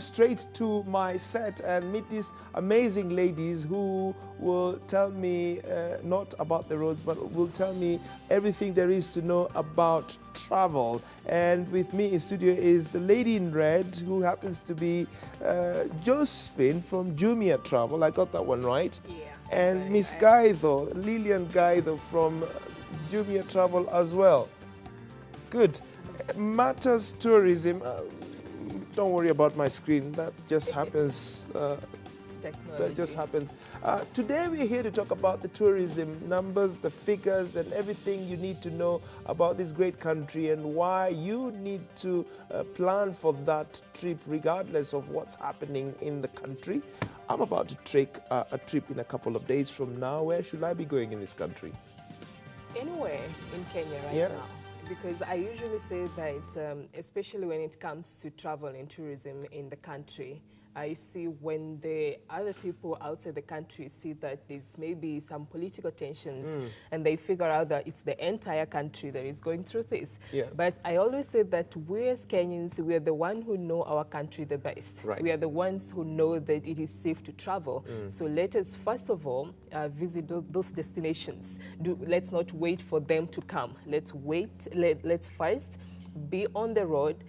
straight to my set and meet these amazing ladies who will tell me not about the roads, but will tell me everything there is to know about travel. And with me in studio is the lady in red, who happens to be Josephine from Jumia Travel. I got that one right? Yeah. And Miss Gaitho, Lillian Gaitho from Jumia Travel as well. Good. Matters tourism. Don't worry about my screen. That just happens. That just happens. Today we're here to talk about the tourism numbers, the figures, and everything you need to know about this great country and why you need to plan for that trip regardless of what's happening in the country. I'm about to take a trip in a couple of days from now. Where should I be going in this country? Anywhere in Kenya right now. Because I usually say that, especially when it comes to travel and tourism in the country, I see when the other people outside the country see that there's maybe some political tensions and they figure out that it's the entire country that is going through this. Yeah. But I always say that we as Kenyans, we are the ones who know our country the best. Right. We are the ones who know that it is safe to travel. So let us first of all visit those destinations. Let's not wait for them to come. Let's first be on the road.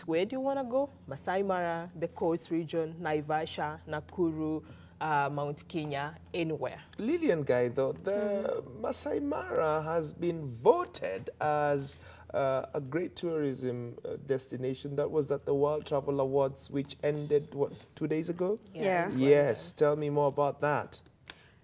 Where do you want to go? Masai Mara, the coast region, Naivasha, Nakuru, Mount Kenya, anywhere. Lillian Gaitho, the Masai Mara has been voted as a great tourism destination. That was at the World Travel Awards, which ended, what, 2 days ago? Yeah. Yes, tell me more about that.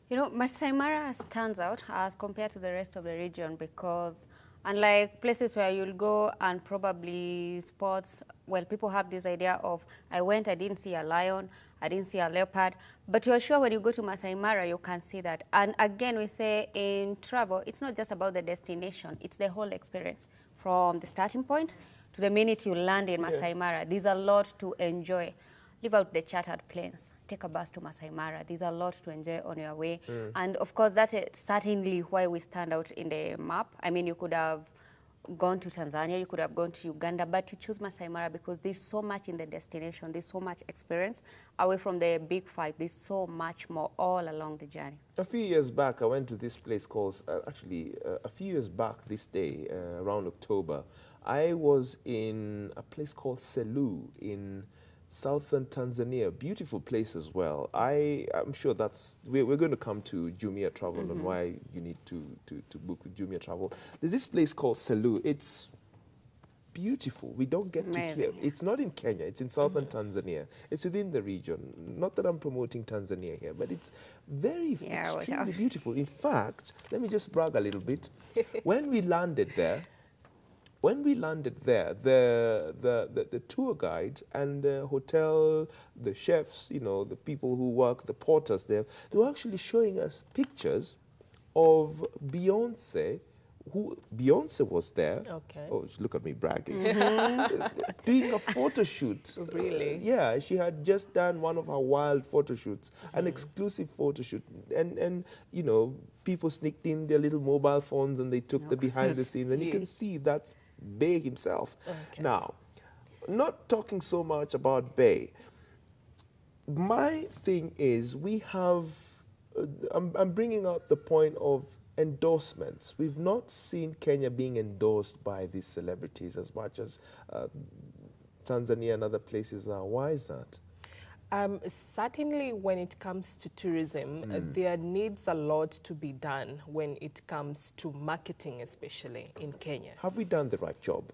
You know, Masai Mara stands out as compared to the rest of the region because unlike places where you'll go and probably spots, well, people have this idea of, I went, I didn't see a lion, I didn't see a leopard, but you're sure when you go to Masai Mara, you can see that. And again, we say in travel, it's not just about the destination, it's the whole experience. From the starting point to the minute you land in Masai Mara, there's a lot to enjoy. Leave out the chartered planes. Take a bus to Masai Mara. There's a lot to enjoy on your way. And of course, that's certainly why we stand out in the map. I mean, you could have gone to Tanzania, you could have gone to Uganda, but you choose Masai Mara because there's so much in the destination, there's so much experience away from the big five. There's so much more all along the journey. A few years back, I went to this place called, a few years back this day, around October, I was in a place called Selu in southern Tanzania, beautiful place as well. I'm sure we're going to come to Jumia Travel and why you need to book with Jumia Travel. There's this place called Selu. It's beautiful. We don't get to hear. It's not in Kenya. It's in southern Tanzania. It's within the region. Not that I'm promoting Tanzania here, but it's extremely beautiful. In fact, let me just brag a little bit. When we landed there, the tour guide and the hotel, the chefs, you know, the people who work, the porters there, they were actually showing us pictures of Beyonce. Beyonce was there. Okay. Oh, look at me bragging. Doing a photo shoot. Really? Yeah, she had just done one of her wild photo shoots, an exclusive photo shoot. And you know, people sneaked in their little mobile phones and they took the behind the scenes. And you can see that's Bay himself. Okay. Now, not talking so much about Bay. My thing is, we have, I'm bringing out the point of endorsements. We've not seen Kenya being endorsed by these celebrities as much as Tanzania and other places are. Why is that? Certainly when it comes to tourism, there needs a lot to be done when it comes to marketing, especially in Kenya. Have we done the right job?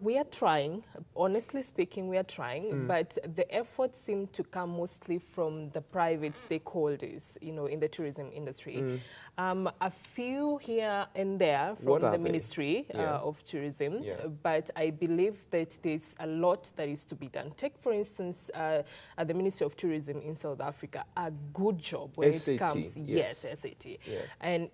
We are trying. Honestly speaking, we are trying, but the efforts seem to come mostly from the private stakeholders, you know, in the tourism industry. A few here and there from the Ministry of Tourism, but I believe that there's a lot that is to be done. Take, for instance, the Ministry of Tourism in South Africa, a good job when it comes, SAT. And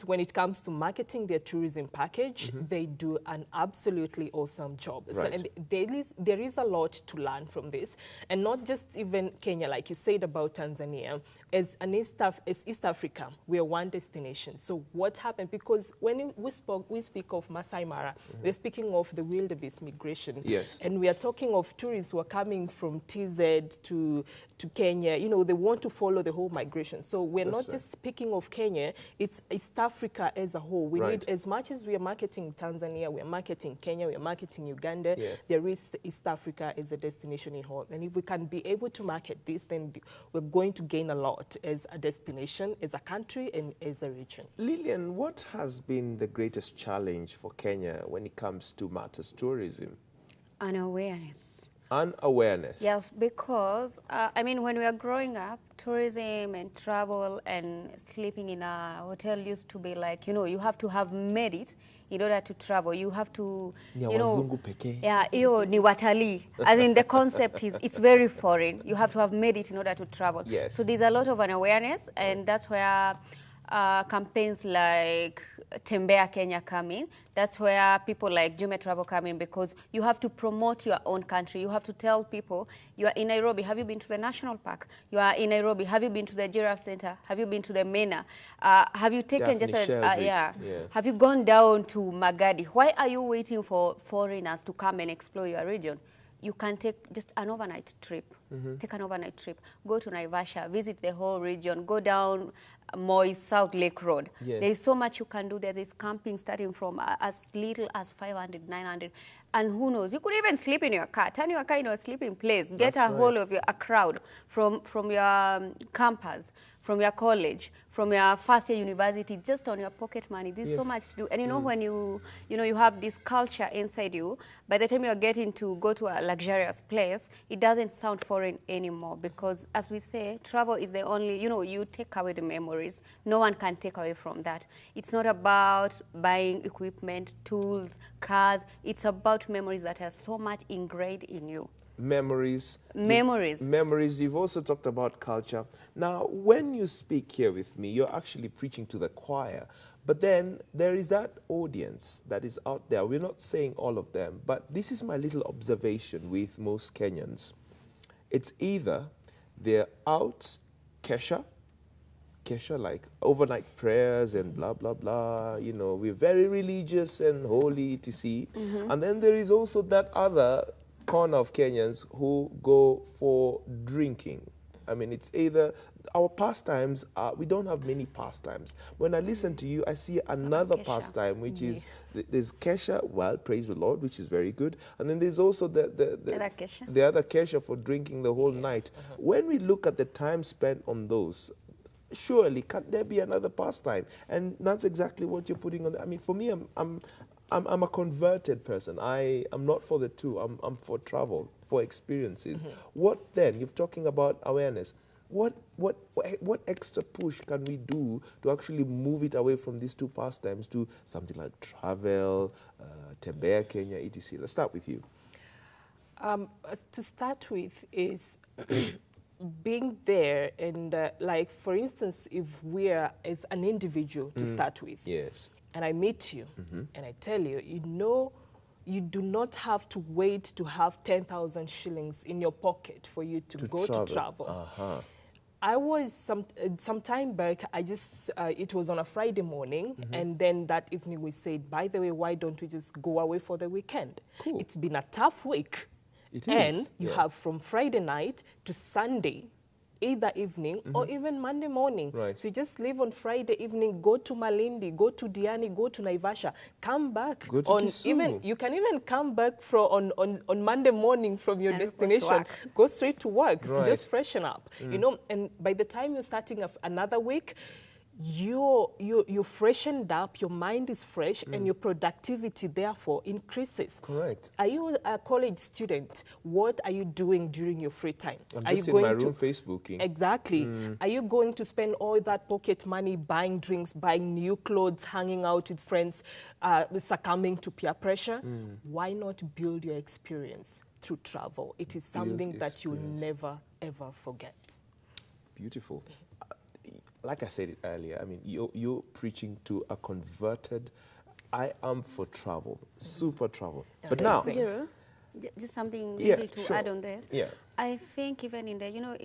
when it comes to marketing their tourism package, they do an absolute absolutely awesome job. Right. So, and there is a lot to learn from this, and not just even Kenya, like you said about Tanzania. As East Africa, we are one destination. So what happened? Because when we speak of Masai Mara, we're speaking of the wildebeest migration. Yes. And we are talking of tourists who are coming from TZ to Kenya. You know, they want to follow the whole migration. So we're not just speaking of Kenya, it's East Africa as a whole. We need, as much as we are marketing Tanzania, we are marketing Kenya, we are marketing Uganda, there is East Africa as a destination in whole. And if we can be able to market this, then we're going to gain a lot as a destination, as a country, and as a region. Lillian, what has been the greatest challenge for Kenya when it comes to matters tourism? Unawareness. Unawareness. Yes, because, I mean, when we were growing up, tourism and travel and sleeping in a hotel used to be like, you know, you have to have made it in order to travel. You have to, you know, yeah, ni watalii. As in, the concept is, it's very foreign. You have to have made it in order to travel. Yes. So there's a lot of unawareness, and that's where campaigns like Tembea Kenya come in. That's where people like Jume Travel come in, because you have to promote your own country. You have to tell people, you are in Nairobi, have you been to the National Park? You are in Nairobi, have you been to the Giraffe Center? Have you been to the Mena? Have you taken have you gone down to Magadi? Why are you waiting for foreigners to come and explore your region? You can take just an overnight trip. Take an overnight trip. Go to Naivasha, visit the whole region, go down Moi South Lake Road. Yes. There is so much you can do. There is camping starting from as little as 500, 900. And who knows, you could even sleep in your car. Turn your car into a sleeping place. Get a hold of a crowd from your campus, from your college, from your first year university, just on your pocket money. There's so much to do. And you know, when you have this culture inside you, by the time you're getting to go to a luxurious place, it doesn't sound foreign anymore, because as we say, travel is the only, you know, you take away the memories. No one can take away from that. It's not about buying equipment, tools, cars. It's about memories that are so much ingrained in you. Memories. Memories. You've also talked about culture. Now, when you speak here with me, you're actually preaching to the choir. But then there is that audience that is out there. We're not saying all of them, but this is my little observation with most Kenyans. It's either they're out kesha like overnight prayers and blah, blah, blah. You know, we're very religious and holy, etc. And then there is also that other corner of Kenyans who go for drinking. I mean, it's either our pastimes we don't have many pastimes. When I listen to you, I see another pastime, which is there's kesha. Well, praise the Lord, which is very good. And then there's also the other kesha for drinking the whole night. When we look at the time spent on those, surely can't there be another pastime? And that's exactly what you're putting on. I mean, for me, I'm a converted person. I am not for the two. I'm for travel, for experiences. What then? You're talking about awareness. What extra push can we do to actually move it away from these two pastimes to something like travel, Tembea Kenya, etc.? Let's start with you. To start with is being there, and like, for instance, if we're as an individual to start with. Yes. And I meet you, and I tell you, you know, you do not have to wait to have 10,000 shillings in your pocket for you to go to travel. I was some time back, it was on a Friday morning, and then that evening we said, by the way, why don't we just go away for the weekend? Cool. It's been a tough week. It and is, you have from Friday night to Sunday, either evening or even Monday morning. Right. So you just leave on Friday evening, go to Malindi, go to Diani, go to Naivasha, come back. Go to Kisumu. You can even come back on Monday morning from your destination. Go straight to work, just freshen up. You know, and by the time you're starting another week, you're freshened up, your mind is fresh, and your productivity therefore increases. Correct. Are you a college student? What are you doing during your free time? I'm just in my room Facebooking. Exactly. Are you going to spend all that pocket money buying drinks, buying new clothes, hanging out with friends, succumbing to peer pressure? Why not build your experience through travel? It is something that you'll never, ever forget. Beautiful. Like I said it earlier, I mean, you're preaching to a converted I am for travel, super travel. Yeah. But now, Jiro, just something yeah, little to sure. add on this. Yeah. I think even in the, you know,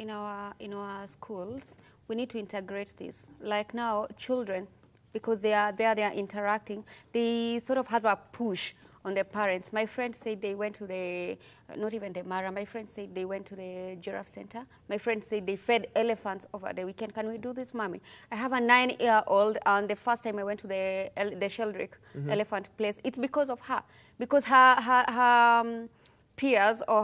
in our schools, we need to integrate this. Like now, children, because they are interacting, they sort of have a push on their parents. My friend said they went to the, not even the Mara, my friend said they went to the giraffe center. My friend said they fed elephants over the weekend. Can we do this, mommy? I have a 9-year-old, and the first time I went to the Sheldrick elephant place, it's because of her. Because her peers or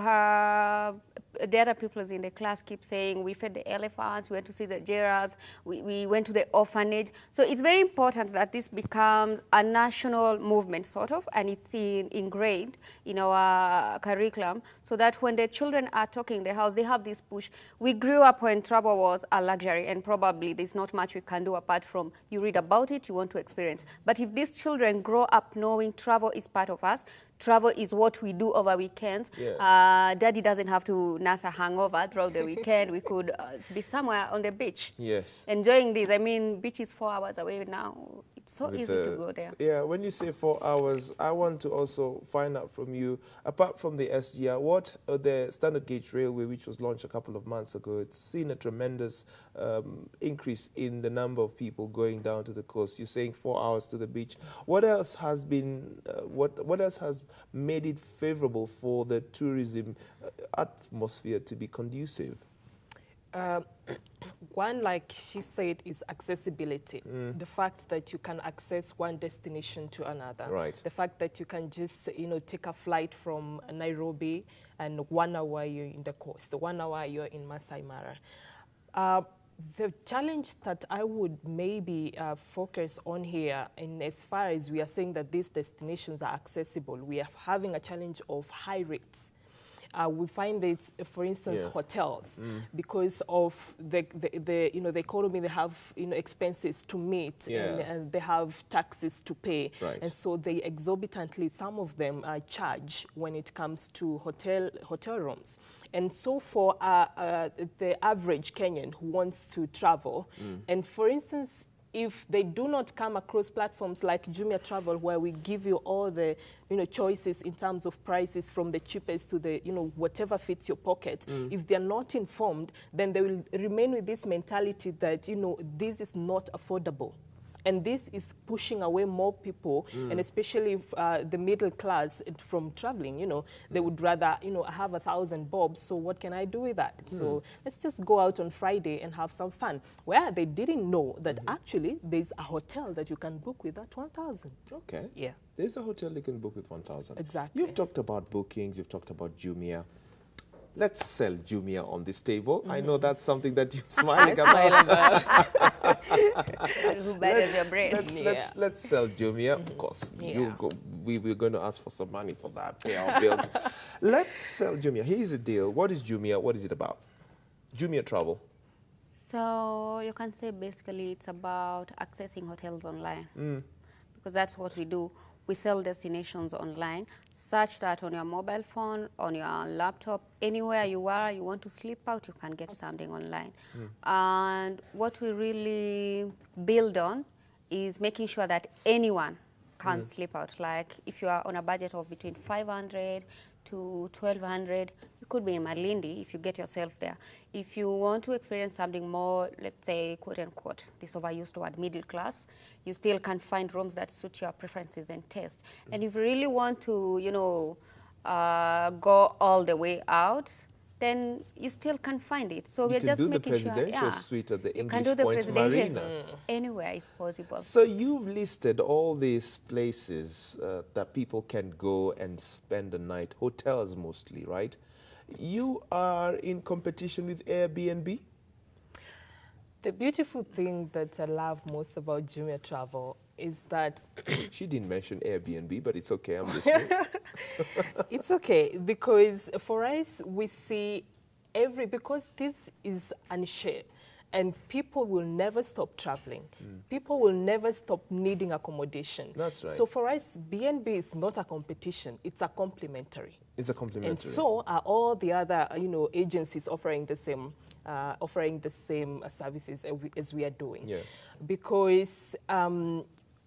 the other pupils in the class keep saying, we fed the elephants, we went to see the giraffes, we went to the orphanage. So it's very important that this becomes a national movement, sort of, and it's ingrained in our curriculum, so that when the children are talking in the house, they have this push. We grew up when travel was a luxury, and probably there's not much we can do apart from you read about it, you want to experience. But if these children grow up knowing travel is part of us, travel is what we do over weekends. Yeah. Daddy doesn't have to nurse a hangover throughout the weekend. We could be somewhere on the beach. Yes. Enjoying this. I mean, beach is 4 hours away now. It's so easy to go there. Yeah, when you say 4 hours, I want to also find out from you, apart from the SGR, what the Standard Gauge Railway, which was launched a couple of months ago, it's seen a tremendous increase in the number of people going down to the coast. You're saying 4 hours to the beach. What else has been, what else has made it favorable for the tourism atmosphere to be conducive? One, like she said, is accessibility. The fact that you can access one destination to another. Right. The fact that you can just, take a flight from Nairobi and 1 hour you're in the coast, 1 hour you're in Masai Mara. The challenge that I would maybe focus on here, and as far as we are saying that these destinations are accessible, we are having a challenge of high rates. We find that, for instance, hotels, because of the economy, they have expenses to meet, and they have taxes to pay, and so they exorbitantly, some of them charge when it comes to hotel rooms. And so for the average Kenyan who wants to travel, and for instance, if they do not come across platforms like Jumia Travel, where we give you all the choices in terms of prices from the cheapest to the whatever fits your pocket, if they're not informed, then they will remain with this mentality that this is not affordable. And this is pushing away more people, and especially the middle class from traveling. They would rather, have 1,000 bobs. So what can I do with that? So let's just go out on Friday and have some fun. Where they didn't know that actually there's a hotel that you can book with that 1,000. Okay. Yeah. There's a hotel you can book with 1,000. Exactly. You've talked about bookings. You've talked about Jumia. Let's sell Jumia on this table. I know that's something that you're smiling about. Who betters your brain? Let's sell Jumia. Of course, we're going to ask for some money for that, pay our bills. Let's sell Jumia. Here's the deal. What is Jumia? What is it about? Jumia Travel. So you can say basically it's about accessing hotels online, because that's what we do. We sell destinations online, such that on your mobile phone, on your laptop, anywhere you are, you want to sleep out, you can get something online. And what we really build on is making sure that anyone can sleep out. Like if you are on a budget of between 500 to 1,200, you could be in Malindi if you get yourself there. If you want to experience something more, let's say, quote unquote, this overused word, middle class, you still can find rooms that suit your preferences and taste. And if you really want to, go all the way out, then you still can find it. So we're just making sure. You can do the presidential suite at the English can do the Point Marina. Anywhere is possible. So you've listed all these places that people can go and spend the night, hotels mostly, right? You are in competition with Airbnb? The beautiful thing that I love most about Jumia Travel is that... She didn't mention Airbnb, but it's okay, I'm listening. It's okay, because for us, we see because this is an share, and people will never stop traveling. People will never stop needing accommodation. That's right. So for us, BNB is not a competition, it's a complementary. It's a complementary. And so are all the other, agencies offering the same services as we are doing. Yeah. Because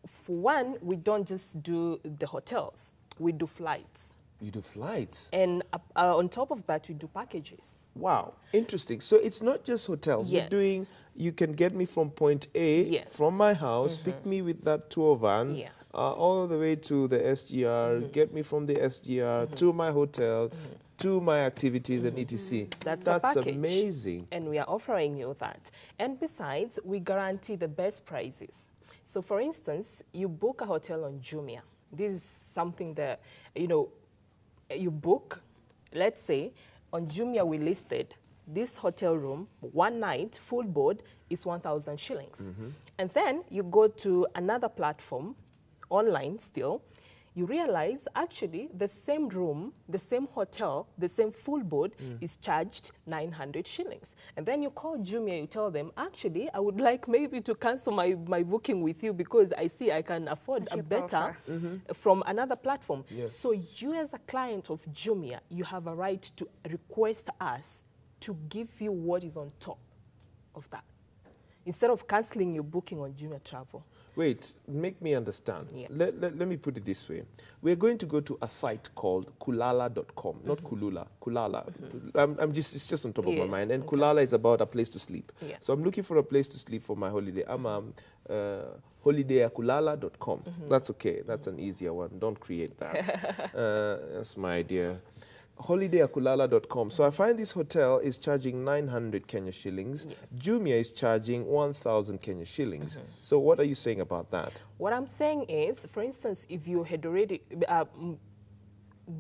for one, we don't just do the hotels, we do flights. You do flights? And on top of that, we do packages. Wow, interesting. So it's not just hotels. Yes. You're doing, you can get me from point A, Yes. from my house, pick me with that tour van, Yeah. all the way to the SGR, get me from the SGR to my hotel, to my activities and etc. That's a package. Amazing. And we are offering you that. And besides, we guarantee the best prices. So for instance, you book a hotel on Jumia. This is something that, you know, you book, let's say, on Jumia we listed this hotel room, one night, full board, is 1,000 shillings. And then you go to another platform, online still, you realize actually the same room, the same hotel, the same full board is charged 900 shillings. And then you call Jumia, you tell them, actually, I would like maybe to cancel my booking with you because I see I can afford a better from another platform. Yeah. So you as a client of Jumia, you have a right to request us to give you what is on top of that, instead of cancelling your booking on Jumia Travel. Wait, make me understand. Yeah. Let me put it this way. We're going to go to a site called kulala.com, not Kulula, Kulala. It's just on top of my mind. And Kulala is about a place to sleep. Yeah. So I'm looking for a place to sleep for my holiday. I'm holidaykulala.com. That's okay. That's an easier one. Don't create that. That's my idea. holidaykulala.com. So I find this hotel is charging 900 Kenya shillings. Yes. Jumia is charging 1,000 Kenya shillings. So what are you saying about that? What I'm saying is, for instance, if you had already,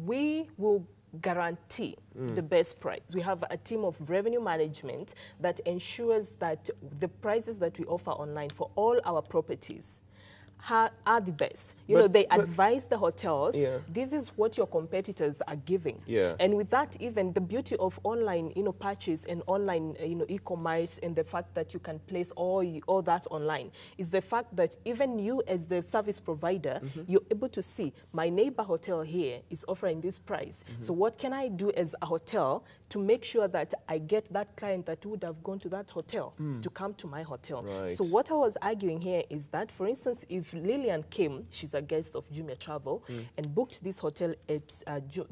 we will guarantee the best price. We have a team of revenue management that ensures that the prices that we offer online for all our properties are the best. You know, they advise the hotels, this is what your competitors are giving. Yeah. And with that, even the beauty of online, you know, purchase and online, you know, e-commerce, and the fact that you can place all that online is the fact that even you as the service provider, you're able to see my neighbor hotel here is offering this price. So what can I do as a hotel to make sure that I get that client that would have gone to that hotel to come to my hotel? Right. So what I was arguing here is that, for instance, if Lillian came, she's a guest of Jumia Travel, and booked this hotel at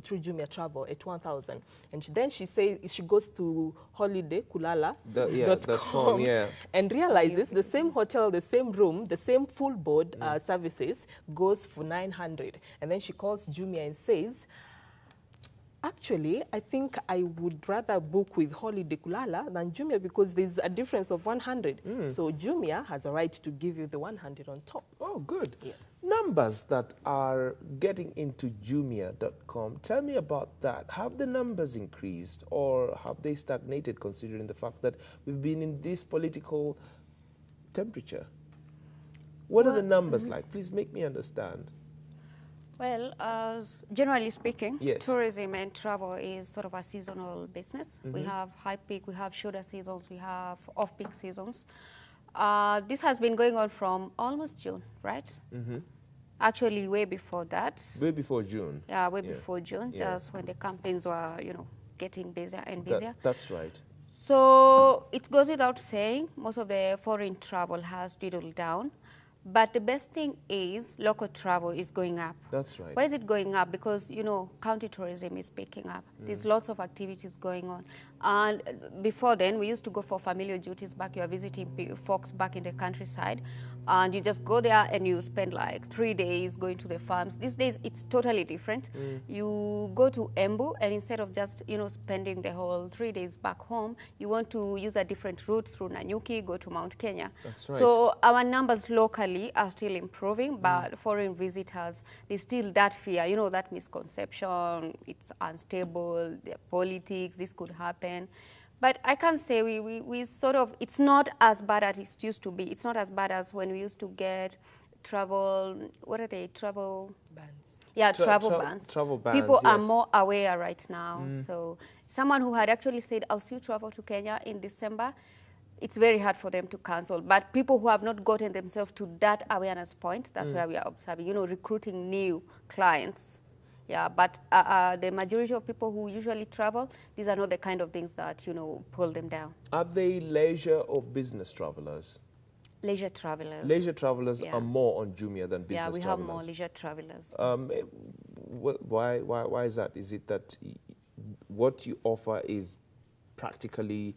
through Jumia Travel at 1,000, and then she says she goes to holidaykulala.com and realizes the same hotel, the same room, the same full board services goes for 900, and then she calls Jumia and says, actually, I think I would rather book with Holiday Kulala than Jumia because there's a difference of 100. So Jumia has a right to give you the 100 on top. Oh, good. Yes. Numbers that are getting into Jumia.com, tell me about that. Have the numbers increased or have they stagnated considering the fact that we've been in this political temperature? What are the numbers like? Please make me understand. Well, generally speaking, Yes. tourism and travel is sort of a seasonal business. We have high peak, we have shoulder seasons, we have off-peak seasons. This has been going on from almost June, right? Actually, way before that. Way before June. Yeah, way before June, just when the campaigns were, you know, getting busier and busier. That's right. So it goes without saying, most of the foreign travel has dwindled down. But the best thing is local travel is going up. That's right. Why is it going up? Because, you know, county tourism is picking up. There's lots of activities going on. And before then, we used to go for familiar duties back. You are visiting folks back in the countryside. And you just go there and you spend like 3 days going to the farms. These days, it's totally different. You go to Embu, and instead of just, you know, spending the whole 3 days back home, you want to use a different route through Nanyuki, go to Mount Kenya. That's right. So our numbers locally are still improving, but foreign visitors, there's still that fear, you know, that misconception, it's unstable, the politics, this could happen. But I can say we sort of, it's not as bad as it used to be. It's not as bad as when we used to get travel, what are they, travel? Bans. Yeah, travel bans. Travel bans, People are yes. more aware right now. So someone who had actually said, I'll still travel to Kenya in December, it's very hard for them to cancel. But people who have not gotten themselves to that awareness point, that's where we are observing, you know, recruiting new clients. Yeah, but the majority of people who usually travel, these are not the kind of things that, you know, pull them down. Are they leisure or business travelers? Leisure travelers. Leisure travelers are more on Jumia than business travelers. Yeah, we have more leisure travelers. Why is that? Is it that what you offer is practically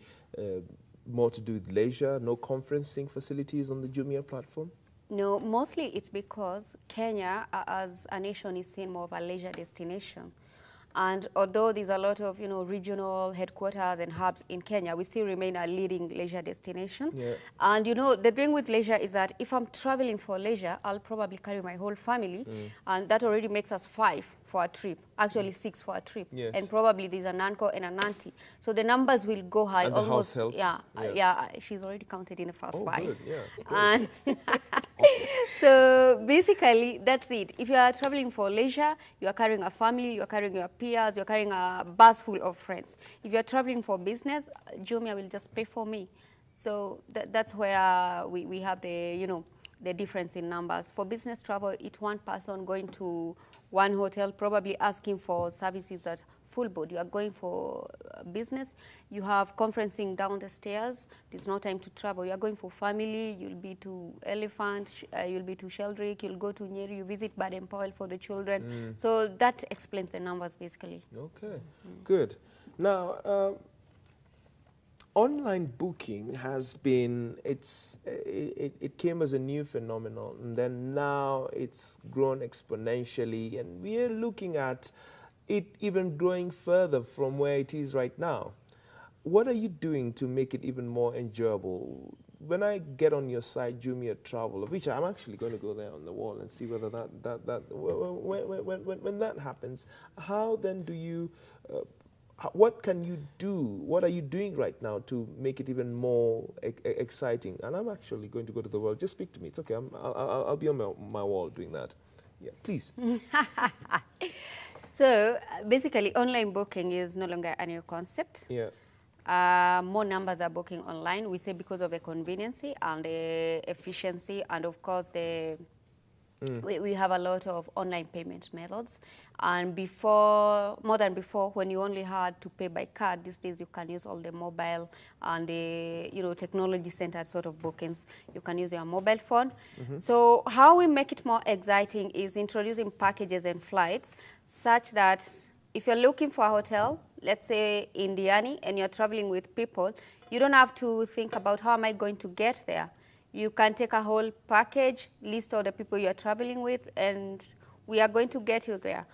more to do with leisure, no conferencing facilities on the Jumia platform? No, mostly it's because Kenya, as a nation, is seen more of a leisure destination. And although there's a lot of, regional headquarters and hubs in Kenya, we still remain a leading leisure destination. Yeah. And, the thing with leisure is that if I'm traveling for leisure, I'll probably carry my whole family. And that already makes us 5 for a trip, actually 6 for a trip. Yes. And probably there's an uncle and an auntie. So the numbers will go high. And almost, the house help. Yeah, she's already counted in the first 5. Good, yeah. And so basically, that's it. If you are traveling for leisure, you are carrying a family, you are carrying your peers, you are carrying a bus full of friends. If you are traveling for business, Jumia will just pay for me. So that's where we have the, the difference in numbers. For business travel, it's one person going to one hotel, probably asking for services at full board. You are going for business, you have conferencing down the stairs, there's no time to travel. You are going for family, you'll be to Elephant, you'll be to Sheldrick, you'll go to Nyeri, you visit Baden-Powell for the children. So that explains the numbers, basically. Okay, good. Now, online booking has been, it came as a new phenomenon, and then now it's grown exponentially, and we are looking at it even growing further from where it is right now. What are you doing to make it even more enjoyable? When I get on your site, Jumia Travel, which I'm actually going to go there on the wall and see whether when that happens, how then do you, what can you do? What are you doing right now to make it even more exciting? And I'm actually going to go to the wall. Just speak to me. It's okay. I'll be on my wall doing that. Yeah, please. So basically, online booking is no longer a new concept. Yeah. More numbers are booking online. We say because of the convenience and the efficiency, and of course we have a lot of online payment methods. And more than before, when you only had to pay by card, these days you can use all the mobile and the technology-centered sort of bookings. You can use your mobile phone. So how we make it more exciting is introducing packages and flights such that if you're looking for a hotel, let's say in Diani, and you're traveling with people, you don't have to think about how am I going to get there. You can take a whole package, list all the people you're traveling with, and we are going to get you there.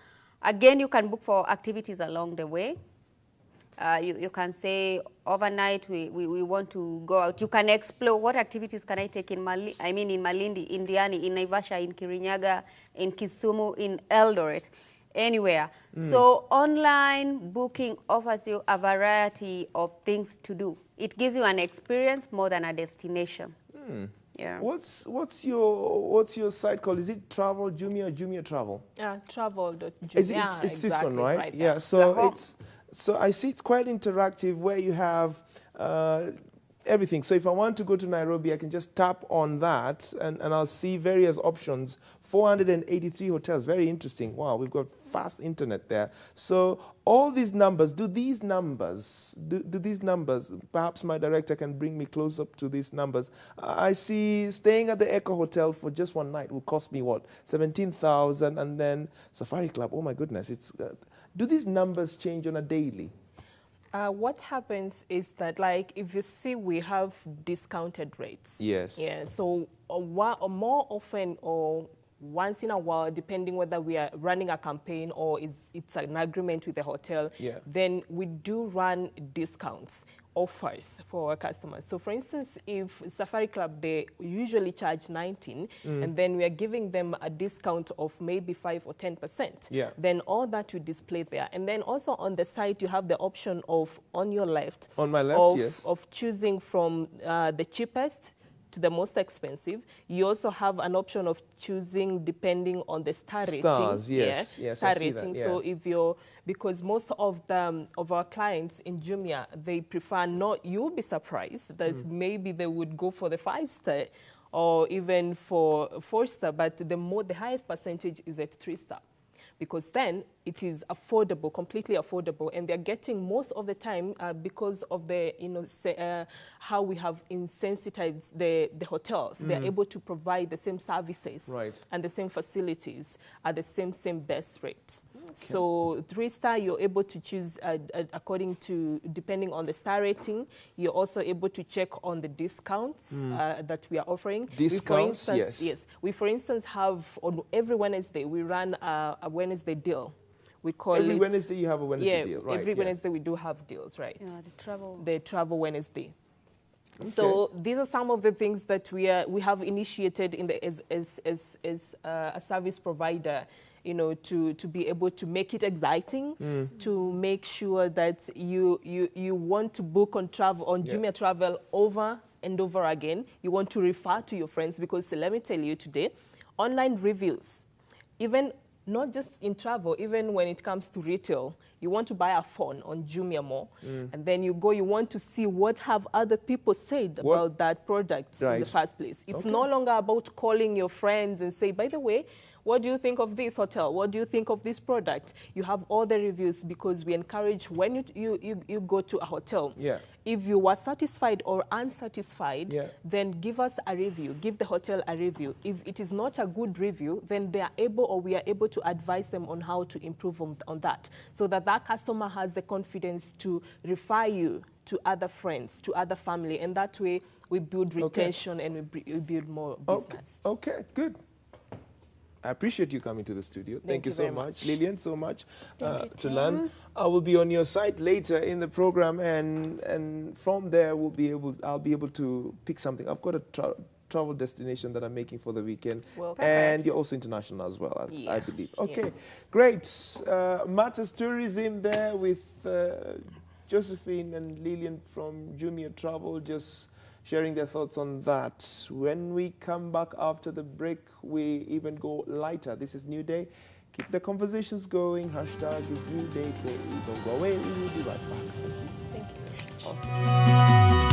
Again, you can book for activities along the way. You can say overnight we want to go out. You can explore what activities can I take in Malindi, in Diani, in Naivasha, in Kirinyaga, in Kisumu, in Eldoret, anywhere. So online booking offers you a variety of things to do. It gives you an experience more than a destination. Yeah. What's your site called? Is it Travel Jumia or Jumia Travel? Travel.jumia. It's exactly this one, right? Yeah. So so I see it's quite interactive where you have everything. So if I want to go to Nairobi, I can just tap on that and I'll see various options. 483 hotels, very interesting. Wow, we've got fast internet there. So all these numbers, do these numbers, perhaps my director can bring me close up to these numbers. I see staying at the Echo Hotel for just one night will cost me what, 17,000, and then Safari Club, oh my goodness, it's, do these numbers change on a daily? What happens is that, like, if you see, we have discounted rates. Yes. Yeah. So more often or once in a while, depending whether we are running a campaign or it's an agreement with the hotel, then we do run discounts, offers for our customers. So for instance, if Safari Club, they usually charge 19, and then we are giving them a discount of maybe 5 or 10%, then all that you display there. And then also on the site, you have the option of, on your left, on my left, yes, of choosing from the cheapest to the most expensive. You also have an option of choosing depending on the star rating. Stars, yes, yes, star I see rating. that, yeah. So if you're, because most of our clients in Jumia, they prefer not, you'll be surprised that maybe they would go for the 5-star or even for 4-star, but the highest percentage is at 3-star. because then it is affordable, completely affordable, and they're getting most of the time because of the, how we have insensitized the hotels. They're able to provide the same services and the same facilities at the same best rate. So 3-star, you're able to choose according to, depending on the star rating. You're also able to check on the discounts that we are offering. Discounts, yes. We, for instance, have on every Wednesday, we run a Wednesday deal. We call every Wednesday you have a Wednesday deal, right? Every Wednesday we do have deals, right? Yeah, the travel Wednesday. Okay. So these are some of the things that we have initiated in the as a service provider, to be able to make it exciting, to make sure that you want to book on Jumia Travel over and over again. You want to refer to your friends, because let me tell you today, online reviews, even not just in travel, even when it comes to retail, you want to buy a phone on Jumia Mall, and then you want to see what have other people said about that product in the first place. It's no longer about calling your friends and say, by the way, what do you think of this hotel? What do you think of this product? You have all the reviews, because we encourage when you go to a hotel, if you were satisfied or unsatisfied, then give us a review, give the hotel a review. If it is not a good review, then they are able, or we are able to advise them on how to improve on that, so that that customer has the confidence to refer you to other friends, to other family, and that way we build retention and we build more business. Okay, good. I appreciate you coming to the studio. Thank you so much. Lillian, so much. Tulan, I will be on your site later in the program, and from there I'll be able to pick something. I've got a travel destination that I'm making for the weekend. Well, and you're also international as well, I believe. Okay, great. Matters Tourism there with Josephine and Lillian from Jumia Travel, just sharing their thoughts on that. When we come back after the break, we even go lighter. This is New Day. Keep the conversations going. Hashtag is New Day. Don't go away. We will be right back. Thank you. Thank you. Awesome.